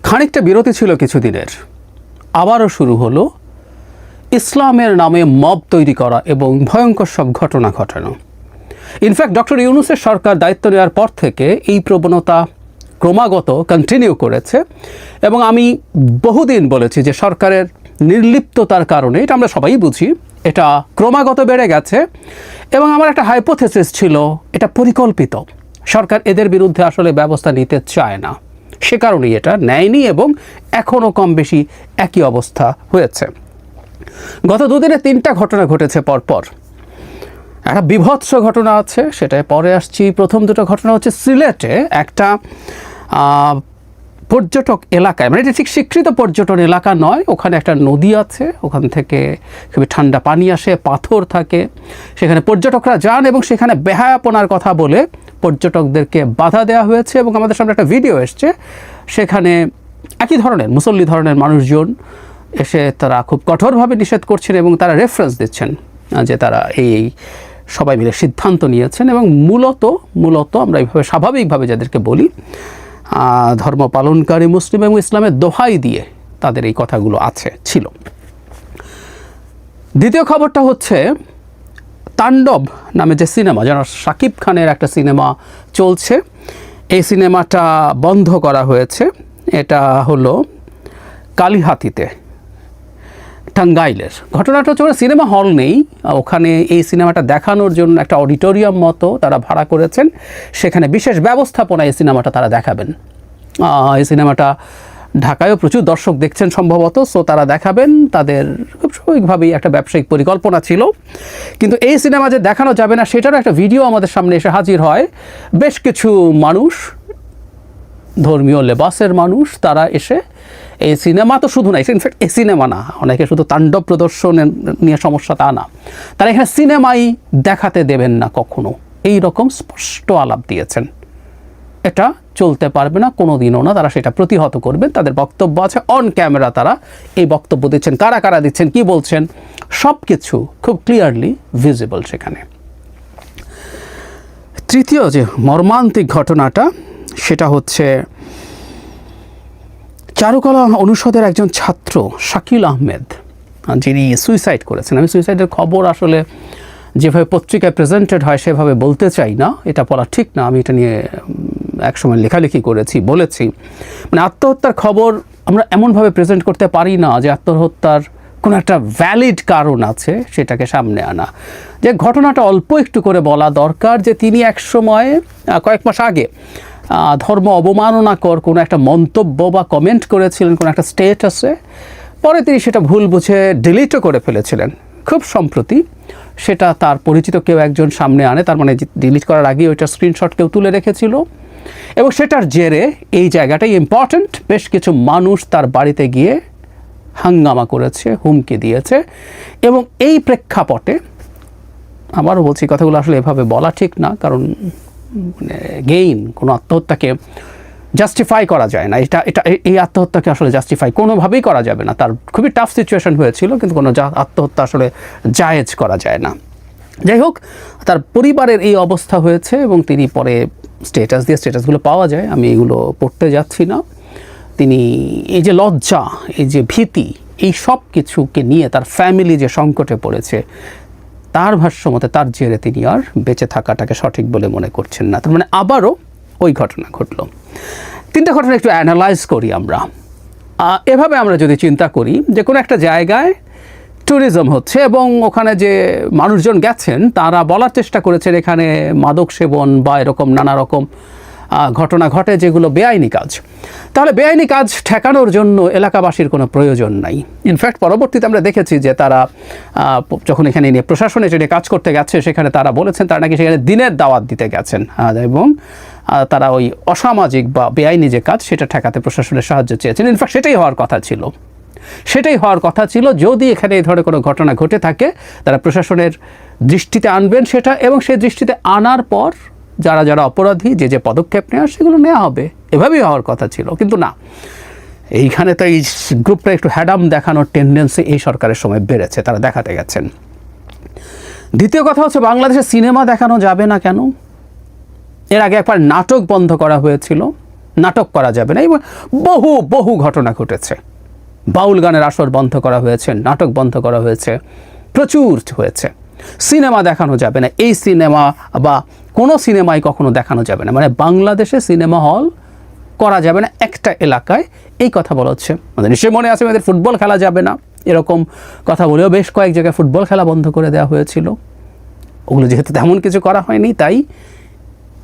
খানিকটা বিরতি ছিল কিছুদিনের, আবারও শুরু হলো ইসলামের নামে মব তৈরি করা এবং ভয়ঙ্কর সব ঘটনা ঘটানো। ইনফ্যাক্ট ডক্টর ইউনূসের সরকার দায়িত্ব নেওয়ার পর থেকে এই প্রবণতা ক্রমাগত কন্টিনিউ করেছে এবং আমি বহুদিন বলেছি যে সরকারের নির্লিপ্ততার কারণে, এটা আমরা সবাই বুঝি, এটা ক্রমাগত বেড়ে গেছে এবং আমার একটা হাইপোথেসিস ছিল এটা পরিকল্পিত। সরকার এদের বিরুদ্ধে আসলে ব্যবস্থা নিতে চায় না, সে কারণেই এটা নেয়নি এবং এখনও কম বেশি একই অবস্থা হয়েছে। গত দুদিনে 3টা ঘটনা ঘটেছে পরপর। একটা বিভৎস ঘটনা আছে, সেটায় পরে আসছি। প্রথম দুটো ঘটনা হচ্ছে সিলেটে একটা পর্যটক এলাকায়, মানে এটা ঠিক স্বীকৃত পর্যটন এলাকা নয়, ওখানে একটা নদী আছে, ওখান থেকে খুবই ঠান্ডা পানি আসে, পাথর থাকে, সেখানে পর্যটকরা যান এবং সেখানে বেহায়াপনার কথা বলে পর্যটকদেরকে বাধা দেওয়া হয়েছে এবং আমাদের সামনে একটা ভিডিও এসছে, সেখানে একই ধরনের মুসল্লি ধরনের মানুষজন এসে তারা খুব কঠোরভাবে নিষেধ করছেন এবং তারা রেফারেন্স দিচ্ছেন যে তারা এই সবাই মিলে সিদ্ধান্ত নিয়েছেন এবং মূলত আমরা এইভাবে স্বাভাবিকভাবে যাদেরকে বলি ধর্ম পালনকারী মুসলিম এবং ইসলামের দোহাই দিয়ে তাদের এই কথাগুলো ছিল। দ্বিতীয় খবরটা হচ্ছে তাণ্ডব নামে যে সিনেমা, যেন শাকিব খানের একটা সিনেমা চলছে, এই সিনেমাটা বন্ধ করা হয়েছে। এটা হলো কালিহাতিতে, টাঙ্গাইলের। ঘটনাটা হচ্ছে সিনেমা হল নেই ওখানে, এই সিনেমাটা দেখানোর জন্য একটা অডিটোরিয়াম মতো তারা ভাড়া করেছেন, সেখানে বিশেষ ব্যবস্থাপনায় এই সিনেমাটা তারা দেখাবেন। এই সিনেমাটা ঢাকায়ও প্রচুর দর্শক দেখছেন সম্ভবত, সো তারা দেখাবেন, তাদের খুব স্বাভাবিকভাবেই একটা ব্যবসায়িক পরিকল্পনা ছিল। কিন্তু এই সিনেমা যে দেখানো যাবে না সেটারও একটা ভিডিও আমাদের সামনে এসে হাজির হয়। বেশ কিছু মানুষ, ধর্মীয় লেবাসের মানুষ, তারা এসে এই সিনেমা তো শুধু না, ইনফ্যাক্ট এই সিনেমা না, অনেকে শুধু তাণ্ডব প্রদর্শন নিয়ে সমস্যা তা না, তারা এখানে সিনেমাই দেখাতে দেবেন না কখনো, এই রকম স্পষ্ট আলাপ দিয়েছেন। এটা চলতে পারবে না কোনো দিনও না, তারা সেটা প্রতিহত করবেন, তাদের বক্তব্য আছে, অন ক্যামেরা তারা এই বক্তব্য দিচ্ছেন, কারা কারা দিচ্ছেন, কি বলছেন, সব কিছু খুব ক্লিয়ারলি ভিজিবল সেখানে। তৃতীয় যে মর্মান্তিক ঘটনাটা সেটা হচ্ছে চারুকলা অনুষদের একজন ছাত্র শাকিল আহমেদ, যিনি সুইসাইড করেছেন। আমি সুইসাইডের খবর আসলে যেভাবে পত্রিকায় প্রেজেন্টেড হয় সেভাবে বলতে চাই না, এটা বলা ঠিক না। আমি এটা নিয়ে একসময় লেখালেখি করেছি, বলেছি, মানে আত্মহত্যার খবর আমরা এমনভাবে প্রেজেন্ট করতে পারি না যে আত্মহত্যার কোনো একটা ভ্যালিড কারণ আছে সেটাকে সামনে আনা। যে ঘটনাটা অল্প একটু করে বলা দরকার যে তিনি একসময় কয়েক মাস আগে ধর্ম অবমাননাকর কোনো একটা মন্তব্য বা কমেন্ট করেছিলেন কোনো একটা স্টেটাসে, পরে তিনি সেটা ভুল বুঝে ডিলিটও করে ফেলেছিলেন। খুব সম্প্রতি সেটা তার পরিচিত কেউ একজন সামনে আনে, তার মানে ডিলিট করার আগে ওইটা স্ক্রিনশট কেউ তুলে রেখেছিল এবং সেটার জেরে এই জায়গাটাই ইম্পর্ট্যান্ট, বেশ কিছু মানুষ তার বাড়িতে গিয়ে হাঙ্গামা করেছে, হুমকি দিয়েছে এবং এই প্রেক্ষাপটে আবারও বলছি কথাগুলো আসলে এভাবে বলা ঠিক না, কারণ কোনো আত্মহত্যাকে জাস্টিফাই করা যায় না, এই আত্মহত্যাকে আসলে জাস্টিফাই কোনোভাবেই করা যাবে না। তার খুবই টাফ সিচুয়েশন হয়েছিল, কিন্তু কোনো আত্মহত্যা আসলে জায়েজ করা যায় না। যাই হোক, তার পরিবারের এই অবস্থা হয়েছে এবং তিনি পরে স্টেটাসগুলো পাওয়া যায়, আমি এগুলো পড়তে যাচ্ছি না। তিনি এই যে লজ্জা, এই যে ভীতি, এই সব কিছুকে নিয়ে তার ফ্যামিলি যে সংকটে পড়েছে, তার ভাষ্যমতে তার জেরে তিনি আর বেঁচে থাকাটাকে সঠিক বলে মনে করছেন না। তার মানে আবারও ওই ঘটনা ঘটল। 3টা ঘটনা একটু অ্যানালাইজ করি আমরা। এভাবে আমরা যদি চিন্তা করি যে কোনো একটা জায়গায় ট্যুরিজম হচ্ছে এবং ওখানে যে মানুষজন গেছেন তারা বলার চেষ্টা করেছেন এখানে মাদক সেবন বা এরকম নানা রকম ঘটনা ঘটে যেগুলো বেআইনি কাজ, তাহলে বেআইনি কাজ ঠেকানোর জন্য এলাকাবাসীর কোনো প্রয়োজন নাই। ইনফ্যাক্ট পরবর্তীতে আমরা দেখেছি যে তারা যখন এখানে নিয়ে প্রশাসন এটা নিয়ে কাজ করতে গেছে, সেখানে তারা বলেছেন তারা নাকি সেখানে দিনের দাওয়াত দিতে গেছেন এবং তারা ওই অসামাজিক বা বেআইনি যে কাজ সেটা ঠেকাতে প্রশাসনের সাহায্য চেয়েছেন। ইনফ্যাক্ট সেটাই হওয়ার কথা ছিল, যদি এখানে এই ধরনের কোনো ঘটনা ঘটে থাকে তারা প্রশাসনের দৃষ্টিতে আনবেন সেটা, এবং সেই দৃষ্টিতে আনার পর যারা যারা অপরাধী যে পদক্ষেপ নেওয়ার সেগুলো নেওয়া হবে, এভাবেই হওয়ার কথা ছিল। কিন্তু না, এইখানে তো এই গ্রুপটা একটু হ্যাডাম দেখানোর টেন্ডেন্সি এই সরকারের সময় বেড়েছে, তারা দেখাতে গেছেন। দ্বিতীয় কথা হচ্ছে বাংলাদেশে সিনেমা দেখানো যাবে না কেন? এর আগে একবার নাটক বন্ধ করা হয়েছিল, নাটক করা যাবে না, এবং বহু বহু ঘটনা ঘটেছে। বাউল গানের আসর বন্ধ করা হয়েছে, নাটক বন্ধ করা হয়েছে, প্রচুর হয়েছে। সিনেমা দেখানো যাবে না, এই সিনেমা বা কোনো সিনেমাই কখনো দেখানো যাবে না, মানে বাংলাদেশে সিনেমা হল করা যাবে না একটা এলাকায়, এই কথা বলা হচ্ছে। আমাদের নিশ্চয়ই মনে আছে আমাদের ফুটবল খেলা যাবে না, এরকম কথা বলেও বেশ কয়েক জায়গায় ফুটবল খেলা বন্ধ করে দেওয়া হয়েছিল। ওগুলো যেহেতু তেমন কিছু করা হয়নি, তাই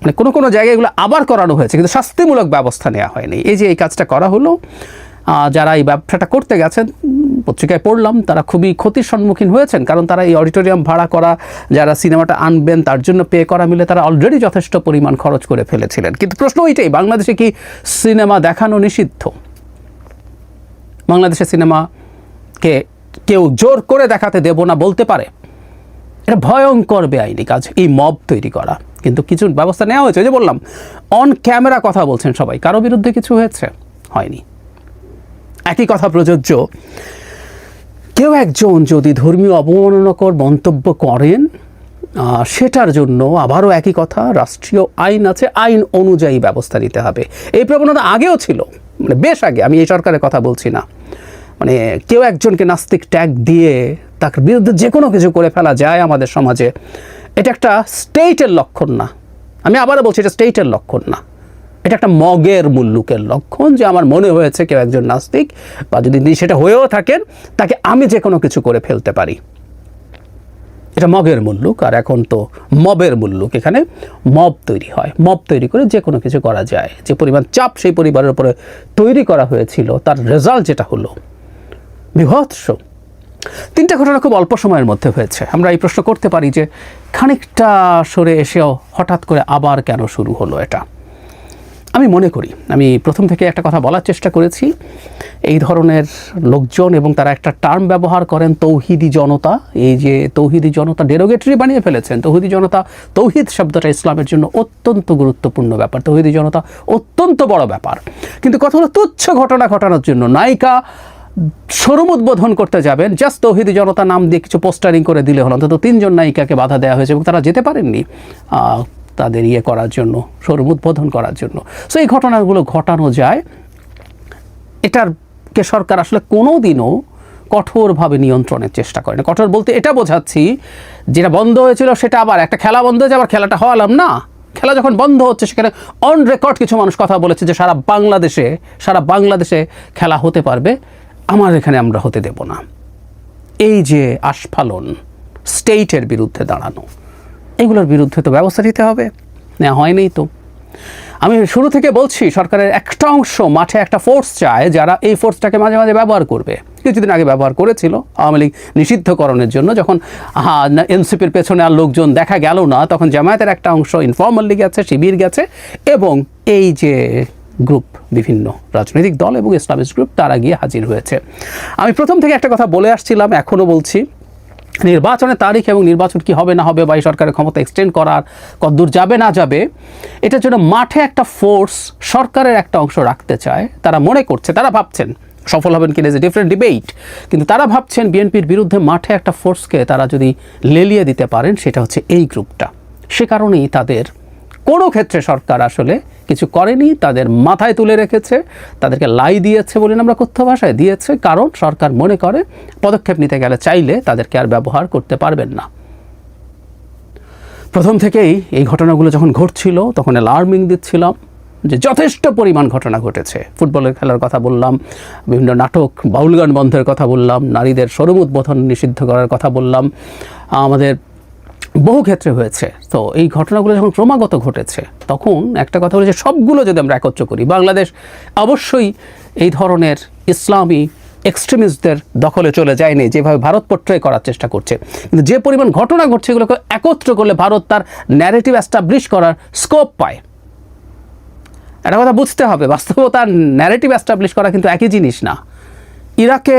মানে কোনো কোনো জায়গায় এগুলো আবার করানো হয়েছে, কিন্তু শাস্তিমূলক ব্যবস্থা নেওয়া হয়নি। এই যে এই কাজটা করা হলো, যারা এই ব্যবসাটা করতে গেছেন, পত্রিকায় পড়লাম, তারা খুবই ক্ষতির সম্মুখীন হয়েছেন, কারণ তারা এই অডিটোরিয়াম ভাড়া করা, যারা সিনেমাটা আনবেন তার জন্য পে করা মিলে তারা অলরেডি যথেষ্ট পরিমাণ খরচ করে ফেলেছিলেন। কিন্তু প্রশ্ন ওইটাই, বাংলাদেশে কি সিনেমা দেখানো নিষিদ্ধ? বাংলাদেশে সিনেমাকে কেউ জোর করে দেখাতে দেব না বলতে পারে? এটা ভয়ঙ্কর বেআইনি কাজ, এই মব তৈরি করা। কিন্তু কিছু ব্যবস্থা নেওয়া হয়েছে, যে বললাম অন ক্যামেরা কথা বলছেন সবাই, কারো বিরুদ্ধে কিছু হয়েছে? হয়নি। একই কথা প্রযোজ্য, কেউ একজন যদি ধর্মীয় অবমাননাকর মন্তব্য করেন, সেটার জন্য আবারও একই কথা, রাষ্ট্রীয় আইন আছে, আইন অনুযায়ী ব্যবস্থা নিতে হবে। এই প্রবণতা আগেও ছিল, মানে বেশ আগে, আমি এই সরকারের কথা বলছি না। মানে কেউ একজনকে নাস্তিক ট্যাগ দিয়ে তার বিরুদ্ধে যে কোনো কিছু করে ফেলা যায় আমাদের সমাজে, এটা একটা স্টেটের লক্ষণ না। আমি আবারও বলছি, এটা স্টেটের লক্ষণ না, এটা একটা মগের মুল্লুকের লক্ষণ, যে আমার মনে হয়েছে কেউ একজন নাস্তিক, বা যদি সেটা হয়েও থাকেন, তাকে আমি যে কোনো কিছু করে ফেলতে পারি। এটা মগের মুল্লুক। আর এখন তো মবের মুল্লুক, এখানে মব তৈরি হয়, মব তৈরি করে যে কোনো কিছু করা যায়। যে পরিমাণ চাপ সেই পরিবারের উপরে তৈরি করা হয়েছিল, তার রেজাল্ট যেটা হলো বিভৎস। তিনটা ঘটনা খুব অল্প সময়ের মধ্যে হয়েছে। আমরা এই প্রশ্ন করতে পারি যে খানিকটা সরে এসেও হঠাৎ করে আবার কেন শুরু হলো এটা? আমি মনে করি, আমি প্রথম থেকে একটা কথা বলার চেষ্টা করেছি, এই ধরনের লোকজন, এবং তারা একটা টার্ম ব্যবহার করেন তৌহিদি জনতা। এই যে তৌহিদি জনতা ডেরোগেটরি বানিয়ে ফেলেছেন। তৌহিদি জনতা, তৌহিদ শব্দটা ইসলামের জন্য অত্যন্ত গুরুত্বপূর্ণ ব্যাপার, তৌহিদি জনতা অত্যন্ত বড় ব্যাপার। কিন্তু কথা হলো, তুচ্ছ ঘটনা ঘটানোর জন্য নায়িকা শোরুম উদ্বোধন করতে যাবেন, জাস্ট তৌহিদি জনতা নাম দিয়ে কিছু পোস্টারিং করে দিলে হলো। অন্তত 3 জন নায়িকাকে বাধা দেওয়া হয়েছে এবং তারা যেতে পারেননি তাদের করার জন্য, শোরুম উদ্বোধন করার জন্য। সো এই ঘটনাগুলো ঘটানো যায়, এটারকে সরকার আসলে কোনো দিনও কঠোরভাবে নিয়ন্ত্রণের চেষ্টা করে না। কঠোর বলতে এটা বোঝাচ্ছি, যেটা বন্ধ হয়েছিল সেটা আবার একটা খেলা বন্ধ হয়েছে, আবার খেলাটা হওয়ালাম না। খেলা যখন বন্ধ হচ্ছে, সেখানে অন রেকর্ড কিছু মানুষ কথা বলেছে যে সারা বাংলাদেশে খেলা হতে পারবে, আমার এখানে আমরা হতে দেব না। এই যে আস্ফালন, স্টেটের বিরুদ্ধে দাঁড়ানো, এগুলোর বিরুদ্ধে তো ব্যবস্থা নিতে হবে, নেওয়া হয়নি তো। আমি শুরু থেকে বলছি, সরকারের একটা অংশ মাঠে একটা ফোর্স চায়, যারা এই ফোর্সটাকে মাঝে মাঝে ব্যবহার করবে। কিছুদিন আগে ব্যবহার করেছিল আওয়ামী লীগ নিষিদ্ধকরণের জন্য, যখন এনসিপির পেছনে আর লোকজন দেখা গেল না, তখন জামায়াতের একটা অংশ ইনফর্মালি গেছে, শিবির গেছে, এবং এই যে গ্রুপ, বিভিন্ন রাজনৈতিক দল এবং ইসলামিস্ট গ্রুপ, তারা গিয়ে হাজির হয়েছে। আমি প্রথম থেকে একটা কথা বলে আসছিলাম, এখনও বলছি, নির্বাচনের তারিখ এবং নির্বাচন কি হবে না হবে, বা এই সরকারের ক্ষমতা এক্সটেন্ড করার কতদূর যাবে না যাবে, এটার জন্য মাঠে একটা ফোর্স সরকারের একটা অংশ রাখতে চায়। তারা মনে করছে, তারা ভাবছেন, সফল হবেন কিনা ইজ এ ডিফারেন্ট ডিবেট, কিন্তু তারা ভাবছেন বিএনপির বিরুদ্ধে মাঠে একটা ফোর্সকে তারা যদি লেলিয়ে দিতে পারেন, সেটা হচ্ছে এই গ্রুপটা। সে কারণেই তাদের কোনো ক্ষেত্রে সরকার আসলে কিছু করেনি, তাদের মাথায় তুলে রেখেছে, তাদেরকে লাই দিয়েছে বলে আমরা কথ্য ভাষায় দিয়েছে, কারণ সরকার মনে করে পদক্ষেপ নিতে গেলে চাইলে তাদেরকে আর ব্যবহার করতে পারবেন না। প্রথম থেকেই এই ঘটনাগুলো যখন ঘটছিল, তখন অ্যালার্মিং দিচ্ছিলাম যে যথেষ্ট পরিমাণ ঘটনা ঘটেছে। ফুটবলের খেলার কথা বললাম, বিভিন্ন নাটক, বাউল গান বন্ধের কথা বললাম, নারীদের শোরুম উদ্বোধন নিষিদ্ধ করার কথা বললাম, আমাদের বহু ক্ষেত্রে হয়েছে। তো এই ঘটনাগুলো যখন ক্রমাগত ঘটেছে, তখন একটা কথা হলো যে সবগুলো যদি আমরা একত্র করি, বাংলাদেশ অবশ্যই এই ধরনের ইসলামী এক্সট্রিমিস্টদের দখলে চলে যায়নি, যেভাবে ভারত পোট্রে করার চেষ্টা করছে। কিন্তু যে পরিমাণ ঘটনা ঘটছে, এগুলোকে একত্র করলে ভারত তার ন্যারেটিভ এস্টাবলিশ করার স্কোপ পায়। একটা কথা বুঝতে হবে, বাস্তবতার ন্যারেটিভ এস্টাবলিশ করা কিন্তু একই জিনিস না। ইরাকে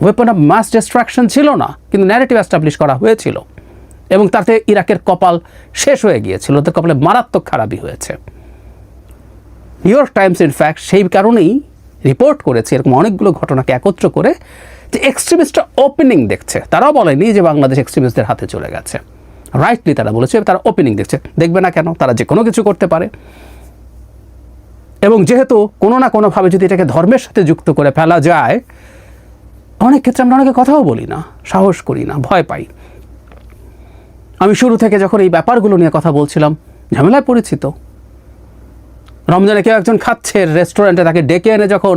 ওয়েপন অফ মাস ডিস্ট্রাকশন ছিল না, কিন্তু ন্যারেটিভ এস্টাবলিশ করা হয়েছিল, এবং তাতে ইরাকের কপাল শেষ হয়ে গিয়েছিল, ওদের কপালে মারাত্মক খারাপই হয়েছে। নিউ ইয়র্ক টাইমস ইনফ্যাক্ট সেই কারণেই রিপোর্ট করেছে, এরকম অনেকগুলো ঘটনাকে একত্র করে, যে এক্সট্রিমিস্টরা ওপেনিং দেখছে। তারাও বলেনি যে বাংলাদেশ এক্সট্রিমিস্টদের হাতে চলে গেছে, রাইটলি তারা বলেছে তারা ওপেনিং দেখছে। দেখবে না কেন? তারা যে কোনো কিছু করতে পারে। এবং যেহেতু কোনো না কোনোভাবে যদি এটাকে ধর্মের সাথে যুক্ত করে ফেলা যায়, অনেক ক্ষেত্রে আমরা অনেকে কথাও বলি না, সাহস করি না, ভয় পাই। আমি শুরু থেকে যখন এই ব্যাপারগুলো নিয়ে কথা বলছিলাম, ঝামেলায় পরিচিত। রমজানে কেউ একজন খাচ্ছে রেস্টুরেন্টে, তাকে ডেকে এনে যখন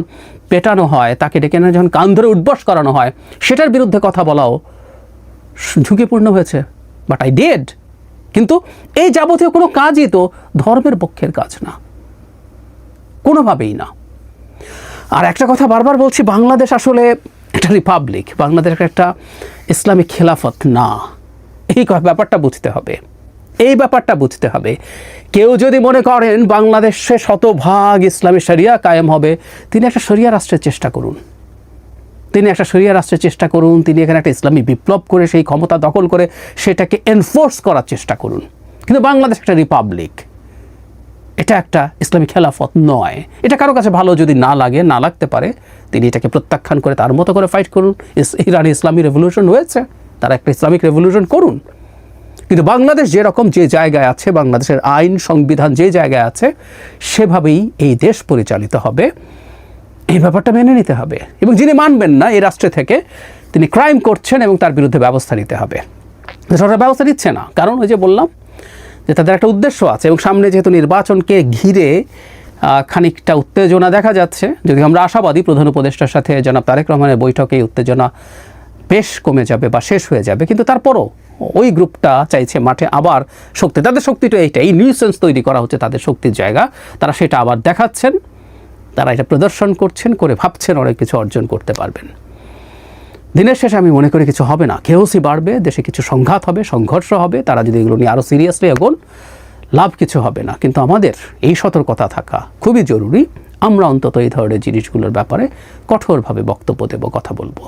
পেটানো হয়, তাকে ডেকে এনে যখন কান ধরে উঠবস করানো হয়, সেটার বিরুদ্ধে কথা বলাও ঝুঁকিপূর্ণ হয়েছে। But I did. কিন্তু এই যাবতীয় কোনো কাজই তো ধর্মের পক্ষের কাজ না, কোনোভাবেই না। আর একটা কথা বারবার বলছি, বাংলাদেশ আসলে একটা রিপাবলিক, বাংলাদেশ একটা ইসলামিক খেলাফত না। এই ব্যাপারটা বুঝতে হবে, এই ব্যাপারটা বুঝতে হবে। কেউ যদি মনে করেন বাংলাদেশে শতভাগ ইসলামী শরিয়া কায়েম হবে, তিনি একটা শরিয়া রাষ্ট্রের চেষ্টা করুন, তিনি একটা শরিয়া রাষ্ট্রের চেষ্টা করুন, তিনি এখানে একটা ইসলামী বিপ্লব করে সেই ক্ষমতা দখল করে সেটাকে এনফোর্স করার চেষ্টা করুন। কিন্তু বাংলাদেশ একটা রিপাবলিক, এটা একটা ইসলামী খেলাফত নয়। এটা কারো কাছে ভালো যদি না লাগে, না লাগতে পারে, তিনি এটাকে প্রত্যাখ্যান করে তার মতো করে ফাইট করুন। ইরানে ইসলামী রেভলিউশন হয়েছে, তারা একটা ইসলামিক রেভলিউশন করুন। কিন্তু বাংলাদেশ যেরকম যে জায়গায় আছে, বাংলাদেশের আইন সংবিধান যে জায়গায় আছে, সেভাবেই এই দেশ পরিচালিত হবে। এই ব্যাপারটা মেনে নিতে হবে। এবং যিনি মানবেন না এই রাষ্ট্রে থেকে, তিনি ক্রাইম করছেন এবং তার বিরুদ্ধে ব্যবস্থা নিতে হবে। সরকার ব্যবস্থা নিচ্ছে না, কারণ ওই যে বললাম যে তাদের একটা উদ্দেশ্য আছে। এবং সামনে যেহেতু নির্বাচনকে ঘিরে খানিকটা উত্তেজনা দেখা যাচ্ছে, যদি আমরা আশাবাদী প্রধান উপদেষ্টার সাথে জনাব তারেক রহমানের বৈঠকে এই উত্তেজনা বেশ কমে যাবে বা শেষ হয়ে যাবে, কিন্তু তারপরও ওই গ্রুপটা চাইছে মাঠে আবার শক্তি। তাদের শক্তিটা এইটা, এই নিউসেন্স তৈরি করা হচ্ছে তাদের শক্তির জায়গা। তারা সেটা আবার দেখাচ্ছেন, তারা এটা প্রদর্শন করছেন, করে ভাবছেন অনেক কিছু অর্জন করতে পারবেন। দিনের শেষে আমি মনে করি কিছু হবে না, কেওসি বাড়বে, দেশে কিছু সংঘাত হবে, সংঘর্ষ হবে। তারা যদি এগুলো নিয়ে আরও সিরিয়াসলি এগোন, লাভ কিছু হবে না। কিন্তু আমাদের এই সতর্কতা থাকা খুবই জরুরি। আমরা অন্তত এই ধরনের জিনিসগুলোর ব্যাপারে কঠোরভাবে বক্তব্য দেব, কথা বলবো।